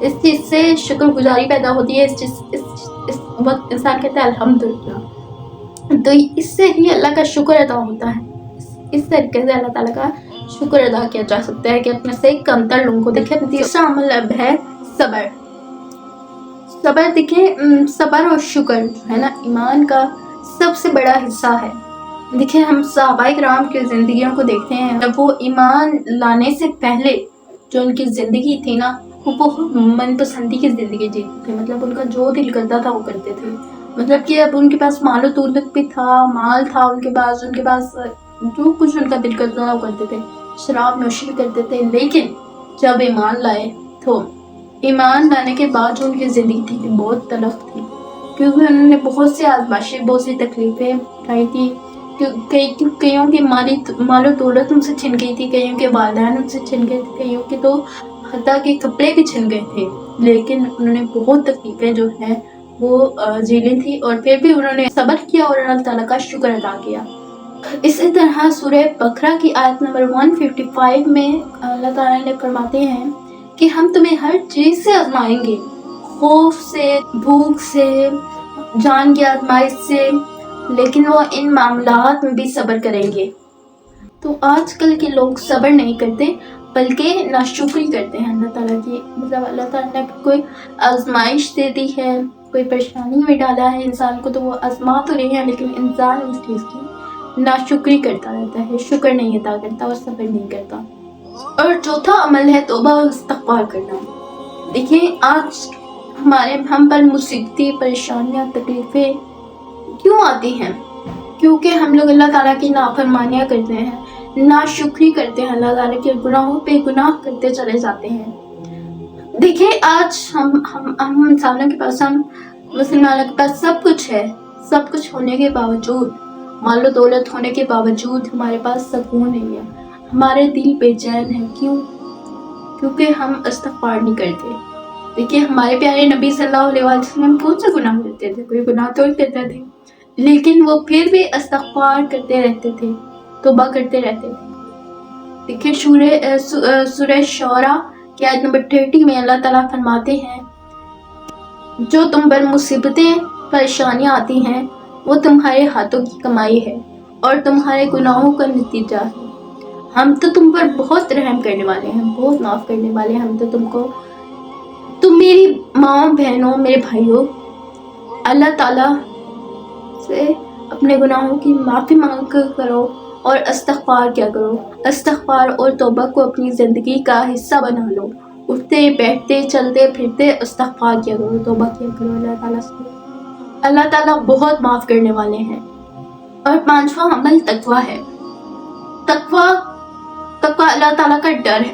اس چیز سے شکر گزاری پیدا ہوتی ہے، اس وقت انسان کہتا ہے الحمدللہ، تو اس سے ہی اللہ کا شکر ادا ہوتا ہے۔ اس طریقے سے اللہ تعالیٰ کا شکر ادا کیا جا سکتا ہے کہ اپنے سے کمتر لوگوں کو دیکھیں۔ تیسرا عمل اب ہے صبر۔ صبر دیکھیں، صبر اور شکر جو ہے نا ایمان کا سب سے بڑا حصہ ہے۔ دیکھیں ہم صحابہ کرام کی زندگیوں کو دیکھتے ہیں، جب وہ ایمان لانے سے پہلے جو ان کی زندگی تھی نا، وہ بہت من پسندی کی زندگی جیتے تھے، مطلب ان کا جو دل کرتا تھا وہ کرتے تھے، مطلب کہ اب ان کے پاس مال و دولت بھی تھا، مال تھا ان کے پاس جو کچھ ان کا دل کرتا تھا وہ کرتے تھے، شراب نوشی بھی کرتے تھے۔ لیکن جب ایمان لائے تو ایمان لانے کے بعد جو ان کی زندگی تھی بہت تلخ تھی، کیونکہ انہوں نے بہت سے آزمائشیں، بہت سی تکلیفیں اٹھائی تھی، کئیوں کی مال و دولت ان سے چھن گئی تھی، کئیوں کے والدین ان سے چھن گئے تھے، کئیوں کے تو حتیٰ کہ کپڑے بھی چھن گئے تھے، لیکن انہوں نے بہت تکلیفیں جو ہیں وہ جھیلی تھی، اور پھر بھی انہوں نے صبر کیا اور اللہ تعالیٰ کا شکر ادا کیا۔ اسی طرح سورہ بقرہ کی آیت نمبر 155 میں اللہ تعالیٰ نے فرماتے ہیں کہ ہم تمہیں ہر چیز سے آزمائیں گے، خوف سے، بھوک سے، جان کی آزمائش سے، لیکن وہ ان معاملات میں بھی صبر کریں گے۔ تو آج کل کے لوگ صبر نہیں کرتے بلکہ ناشکری کرتے ہیں اللہ تعالیٰ کی، مطلب اللہ تعالیٰ نے کوئی آزمائش دے دی ہے، کوئی پریشانی میں ڈالا ہے انسان کو، تو وہ آزما تو رہے ہیں لیکن انسان اس چیز کی ناشکری کرتا رہتا ہے، شکر نہیں ادا کرتا اور صبر نہیں کرتا۔ اور چوتھا عمل ہے توبہ اور استغفار کرنا۔ دیکھیں آج ہم پر مصیبتیں، پریشانیاں، تکلیفیں کیوں آتی ہیں؟ کیونکہ ہم لوگ اللہ تعالیٰ کی نافرمانیاں کرتے ہیں، ناشکری کرتے ہیں، اللہ تعالیٰ کے گناہوں پہ گناہ کرتے چلے جاتے ہیں۔ دیکھیں آج ہم انسانوں کے پاس، ہم مسلمانوں کے پاس سب کچھ ہے، سب کچھ ہونے کے باوجود، مال و دولت ہونے کے باوجود ہمارے پاس سکون نہیں ہے، ہمارے دل بے چین ہے۔ کیوں؟ کیونکہ ہم استغفار نہیں کرتے۔ دیکھیں ہمارے پیارے نبی صلی اللہ علیہ وسلم کون سے گناہ کرتے تھے؟ کوئی گناہ تو نہیں کرتے تھے، لیکن وہ پھر بھی استغفار کرتے رہتے تھے، توبہ کرتے رہتے تھے۔ دیکھیں سورہ شعراء کی آیت نمبر 30 میں اللہ تعالیٰ فرماتے ہیں جو تم پر مصیبتیں، پریشانیاں آتی ہیں وہ تمہارے ہاتھوں کی کمائی ہے اور تمہارے گناہوں کا نتیجہ ہے۔ ہم تو تم پر بہت رحم کرنے والے ہیں، بہت معاف کرنے والے ہیں، ہم تو تم میری ماں، بہنوں، میرے بھائیوں، اللہ تعالیٰ سے اپنے گناہوں کی معافی مانگ کرو اور استغفار کیا کرو۔ استغفار اور توبہ کو اپنی زندگی کا حصہ بنا لو، اٹھتے بیٹھتے چلتے پھرتے استغفار کیا کرو، توبہ کیا کرو اللہ تعالیٰ سے۔ اللہ تعالیٰ بہت معاف کرنے والے ہیں۔ اور پانچواں عمل تقویٰ ہے۔ تقویٰ اللہ تعالیٰ کا ڈر ہے،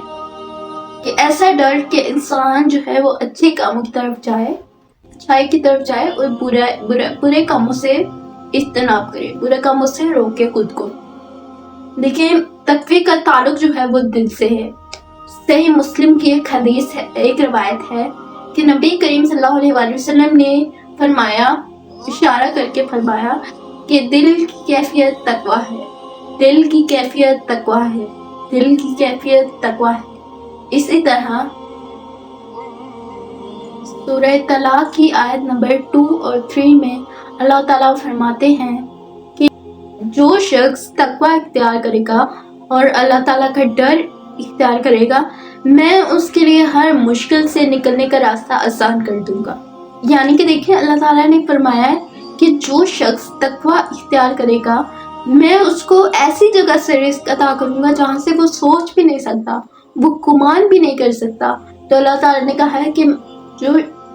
کہ ایسا ڈر کہ انسان جو ہے وہ اچھے کاموں کی طرف جائے، اچھائی کی طرف جائے، اور برے کاموں سے اجتناب کرے، برے کاموں سے روکے خود کو۔ دیکھیں تقوی کا تعلق جو ہے وہ دل سے ہے۔ صحیح مسلم کی ایک حدیث ہے، ایک روایت ہے کہ نبی کریم صلی اللہ علیہ وآلہ وسلم نے فرمایا، اشارہ کر کے فرمایا کہ دل کی کیفیت تقویٰ ہے، دل کی کیفیت تقویٰ ہے، دل کی کیفیت تقویٰ ہے۔ اسی طرح سورہ طلاق کی آیت نمبر 2 اور 3 میں اللہ تعالیٰ فرماتے ہیں کہ جو شخص تقویٰ اختیار کرے گا اور اللہ تعالیٰ کا ڈر اختیار کرے گا، میں اس کے لیے ہر مشکل سے نکلنے کا راستہ آسان کر دوں گا۔ یعنی کہ دیکھیں اللہ تعالیٰ نے فرمایا ہے کہ جو شخص تقویٰ اختیار کرے گا، میں اس کو ایسی جگہ سے رزق عطا کروں گا جہاں سے وہ سوچ بھی نہیں سکتا، وہ گمان بھی نہیں کر سکتا۔ تو اللہ تعالیٰ نے کہا ہے کہ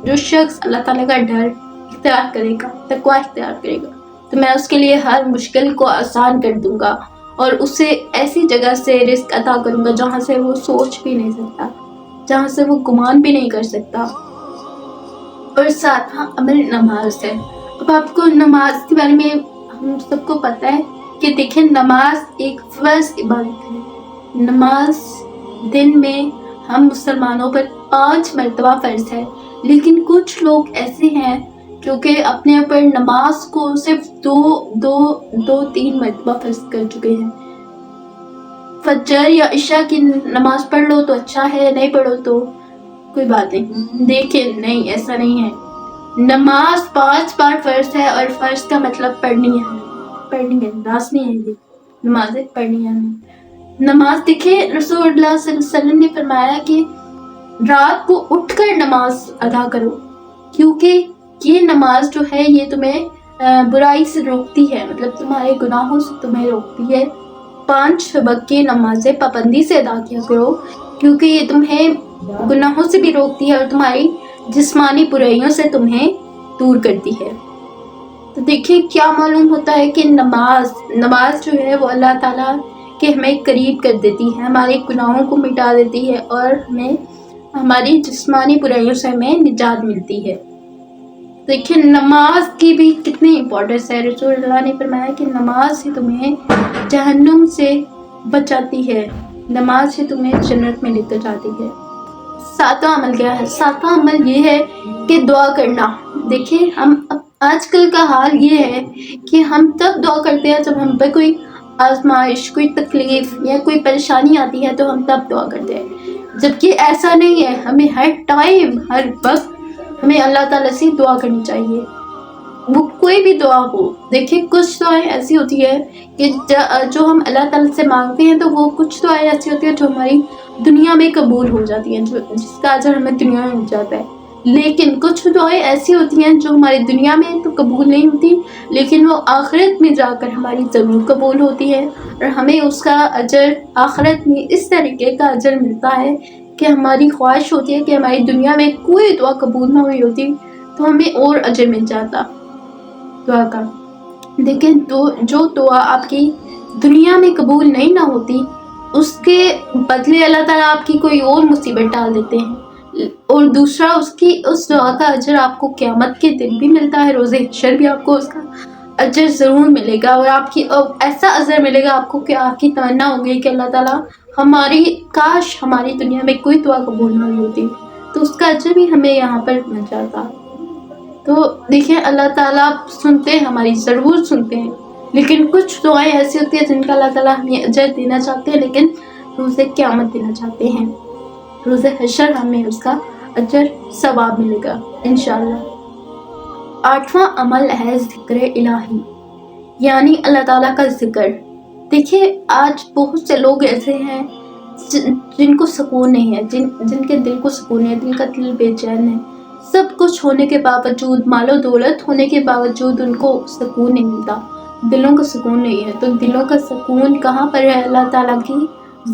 جو شخص اللہ تعالیٰ کا ڈر اختیار کرے گا، تقویٰ اختیار کرے گا، تو میں اس کے لیے ہر مشکل کو آسان کر دوں گا اور اسے ایسی جگہ سے رزق عطا کروں گا جہاں سے وہ سوچ بھی نہیں سکتا، جہاں سے وہ گمان بھی نہیں کر سکتا۔ اور ساتواں عمل نماز ہے۔ اب آپ کو نماز کے بارے میں ہم سب کو پتہ ہے کہ دیکھیں نماز ایک فرض عبادت ہے۔ نماز دن میں ہم مسلمانوں پر 5 مرتبہ فرض ہے، لیکن کچھ لوگ ایسے ہیں جو کہ اپنے اوپر نماز کو صرف دو تین مرتبہ فرض کر چکے ہیں۔ فجر یا عشاء کی نماز پڑھ لو تو اچھا ہے، نہیں پڑھو تو کوئی بات نہیں، لیکن نہیں، ایسا نہیں ہے۔ نماز 5 بار فرض ہے، اور فرض کا مطلب پڑھنی ہے، لازمی ہے، یہ نمازیں پڑھنی ہے۔ نماز دیکھیں، رسول اللہ صلی اللہ علیہ وسلم نے فرمایا کہ رات کو اٹھ کر نماز ادا کرو، کیونکہ یہ نماز جو ہے یہ تمہیں برائی سے روکتی ہے، مطلب تمہارے گناہوں سے تمہیں روکتی ہے۔ 5 وقت کی نمازیں پابندی سے ادا کیا کرو، کیونکہ یہ تمہیں گناہوں سے بھی روکتی ہے اور تمہاری جسمانی برائیوں سے تمہیں دور کرتی ہے۔ تو دیکھیں کیا معلوم ہوتا ہے کہ نماز جو ہے وہ اللہ تعالیٰ کے ہمیں قریب کر دیتی ہے، ہمارے گناہوں کو مٹا دیتی ہے، اور ہمیں ہماری جسمانی برائیوں سے ہمیں نجات ملتی ہے۔ دیکھیں نماز کی بھی کتنی امپورٹنس ہے۔ رسول اللہ نے فرمایا کہ نماز ہی تمہیں جہنم سے بچاتی ہے، نماز ہی تمہیں جنت میں لے کر جاتی ہے۔ 7واں عمل کیا ہے؟ 7واں عمل یہ ہے کہ دعا کرنا۔ دیکھیں آج کل کا حال یہ ہے کہ ہم تب دعا کرتے ہیں جب ہم پہ کوئی آزمائش، کوئی تکلیف یا کوئی پریشانی آتی ہے، تو ہم تب دعا کرتے ہیں، جبکہ ایسا نہیں ہے۔ ہمیں ہر ٹائم، ہر وقت ہمیں اللہ تعالیٰ سے دعا کرنی چاہیے، وہ کوئی بھی دعا ہو۔ دیکھیں کچھ دعائیں ایسی ہوتی ہے کہ جو ہم اللہ تعالیٰ سے مانگتے ہیں، تو وہ کچھ دعائیں ایسی ہوتی ہیں جو ہماری دنیا میں قبول ہو جاتی ہیں، جس کا اجر ہمیں دنیا میں مل جاتا ہے۔ لیکن کچھ دعائیں ایسی ہوتی ہیں جو ہماری دنیا میں تو قبول نہیں ہوتی، لیکن وہ آخرت میں جا کر ہماری ضرور قبول ہوتی ہے، اور ہمیں اس کا اجر آخرت میں اس طریقے کا اجر ملتا ہے کہ ہماری خواہش ہوتی ہے کہ ہماری دنیا میں کوئی دعا قبول نہ ہوئی ہوتی تو ہمیں اور اجر مل جاتا دعا کا۔ لیکن جو دعا آپ کی دنیا میں قبول نہیں نہ ہوتی، اس کے بدلے اللہ تعالیٰ آپ کی کوئی اور مصیبت ڈال دیتے ہیں، اور دوسرا اس دعا کا اجر آپ کو قیامت کے دن بھی ملتا ہے، روز حشر بھی آپ کو اس کا اجر ضرور ملے گا، اور آپ کی ایسا اجر ملے گا آپ کو کہ آپ کی تمنا ہوگی کہ اللہ تعالیٰ کاش ہماری دنیا میں کوئی دعا قبول نہ ہوتی، تو اس کا اجر بھی ہمیں یہاں پر مل جاتا۔ تو دیکھیں اللہ تعالیٰ سنتے ہیں، ہماری ضرور سنتے ہیں، لیکن کچھ دعائیں ایسی ہوتی ہیں جن کا اللہ تعالیٰ ہمیں اجر دینا چاہتے ہیں، لیکن روز قیامت دینا چاہتے ہیں، روز حشر ہمیں اس کا اجر ثواب ملے گا انشاءاللہ۔ 8واں عمل ہے ذکر الہی، یعنی اللہ تعالیٰ کا ذکر۔ دیکھیں آج بہت سے لوگ ایسے ہیں جن کو سکون نہیں ہے، جن کے دل کو سکون نہیں ہے، دل کا دل بے چین ہے، سب کچھ ہونے کے باوجود، مال و دولت ہونے کے باوجود ان کو سکون نہیں ملتا، دلوں کا سکون نہیں ہے۔ تو دلوں کا سکون کہاں پر ہے؟ اللہ تعالیٰ کی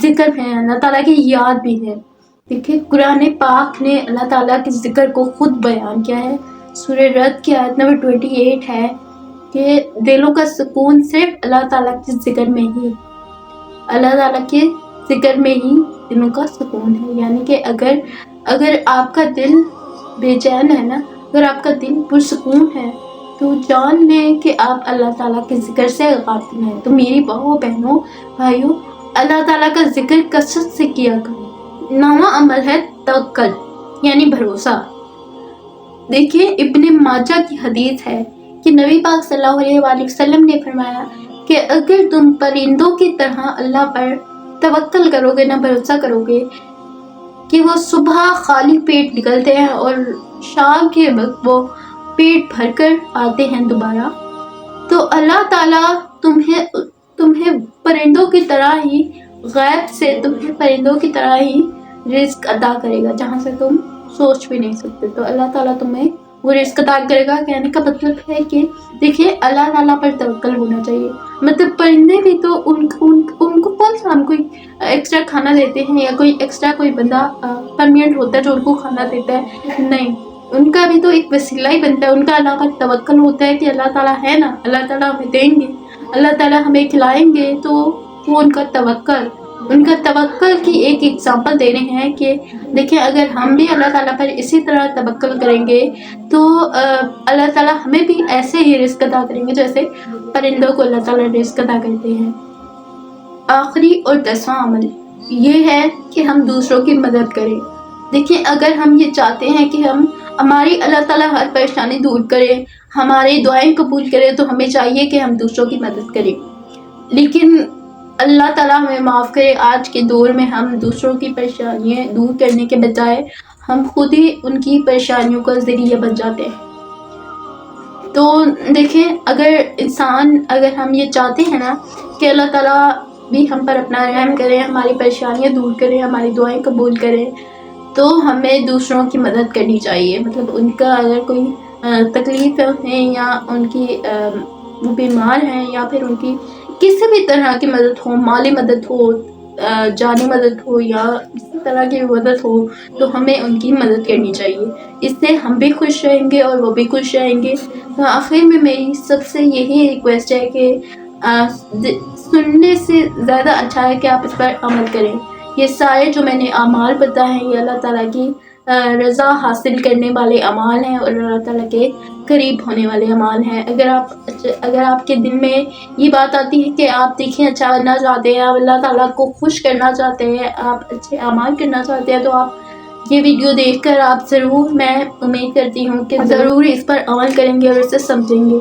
ذکر ہے، اللہ تعالیٰ کی یاد بھی ہے۔ دیکھیں قرآن پاک نے اللہ تعالیٰ کے ذکر کو خود بیان کیا ہے۔ سورہ رد کی آیت نمبر 28 ہے کہ دلوں کا سکون صرف اللہ تعالیٰ کے ذکر میں ہی، اللہ تعالیٰ کے ذکر میں ہی دلوں کا سکون ہے۔ یعنی کہ اگر آپ کا دل بے چین ہے نا، اگر آپ کا دل پرسکون ہے، تو جان لیں کہ آپ اللہ تعالیٰ کے ذکر سے غافل ہیں۔ تو میری بہنوں بھائیوں، اللہ تعالیٰ کا ذکر کثرت سے کیا کریں۔ 9واں عمل ہے توکل، یعنی بھروسہ۔ دیکھیں ابن ماجہ کی حدیث ہے کہ نبی پاک صلی اللہ علیہ وآلہ وسلم نے فرمایا کہ اگر تم پرندوں کی طرح اللہ پر توکل کرو گے، نہ بھروسہ کرو گے کہ وہ صبح خالی پیٹ نکلتے ہیں اور شام کے وقت وہ پیٹ بھر کر آتے ہیں دوبارہ، تو اللہ تعالیٰ تمہیں پرندوں کی طرح ہی، غیب سے تمہیں پرندوں کی طرح ہی رزق عطا کرے گا، جہاں سے تم سوچ بھی نہیں سکتے۔ تو اللہ تعالیٰ تمہیں وہ رزق عطا کرے گا۔ کہنے کا مطلب ہے کہ دیکھیں اللہ تعالیٰ پر توکل ہونا چاہیے۔ مطلب پرندے بھی تو ان کو کون سا ہم کوئی ایکسٹرا کھانا دیتے ہیں، یا کوئی ایکسٹرا کوئی بندہ پرماننٹ ہوتا ہے جو ان کو کھانا دیتا ہے؟ نہیں، ان کا بھی تو ایک وسیلہ ہی بنتا ہے، ان کا اللہ پر توکل ہوتا ہے کہ اللہ تعالیٰ ہے نا، اللہ تعالیٰ ہمیں دیں گے، اللہ تعالیٰ ہمیں کھلائیں گے۔ تو وہ ان کا توکل کی ایک ایگزامپل دے رہے ہیں کہ دیکھیں اگر ہم بھی اللہ تعالیٰ پر اسی طرح توکل کریں گے تو اللہ تعالیٰ ہمیں بھی ایسے ہی رزق عطا کریں گے جیسے پرندوں کو اللہ تعالیٰ رزق عطا کرتے ہیں۔ آخری اور 10واں عمل یہ ہے کہ ہم دوسروں کی مدد کریں۔ دیکھیں اگر ہم یہ چاہتے ہیں کہ ہماری اللہ تعالیٰ ہر پریشانی دور کرے، ہماری دعائیں قبول کرے، تو ہمیں چاہیے کہ ہم دوسروں کی مدد کریں۔ لیکن اللہ تعالیٰ ہمیں معاف کرے، آج کے دور میں ہم دوسروں کی پریشانیاں دور کرنے کے بجائے ہم خود ہی ان کی پریشانیوں کا ذریعہ بن جاتے ہیں. تو دیکھیں اگر ہم یہ چاہتے ہیں نا کہ اللہ تعالیٰ بھی ہم پر اپنا رحم کرے، ہماری پریشانیاں دور کرے، ہماری دعائیں قبول کرے، تو ہمیں دوسروں کی مدد کرنی چاہیے. مطلب ان کا اگر کوئی تکلیف ہے یا ان کی وہ بیمار ہیں یا پھر ان کی کسی بھی طرح کی مدد ہو، مالی مدد ہو، جانی مدد ہو یا کسی طرح کی مدد ہو، تو ہمیں ان کی مدد کرنی چاہیے. اس سے ہم بھی خوش رہیں گے اور وہ بھی خوش رہیں گے. تو آخر میں میری سب سے یہی ریکویسٹ ہے کہ سننے سے زیادہ اچھا ہے کہ آپ اس پر عمل کریں. یہ سارے جو میں نے اعمال بتائے ہیں یہ اللہ تعالیٰ کی رضا حاصل کرنے والے اعمال ہیں اور اللہ تعالیٰ کے قریب ہونے والے اعمال ہیں. اگر آپ کے دل میں یہ بات آتی ہے کہ آپ دیکھیں اچھا کرنا چاہتے ہیں، آپ اللہ تعالیٰ کو خوش کرنا چاہتے ہیں، آپ اچھے اعمال کرنا چاہتے ہیں، تو آپ یہ ویڈیو دیکھ کر آپ ضرور، میں امید کرتی ہوں کہ ضرور اس پر عمل کریں گے اور اسے سمجھیں گے.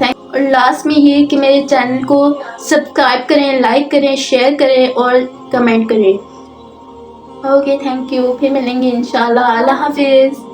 اور لاسٹ میں یہ کہ میرے چینل کو سبسکرائب کریں، لائک کریں، شیئر کریں اور کمنٹ کریں. Okay, thank you. پھر ملیں گے انشاءاللہ. اللہ حافظ.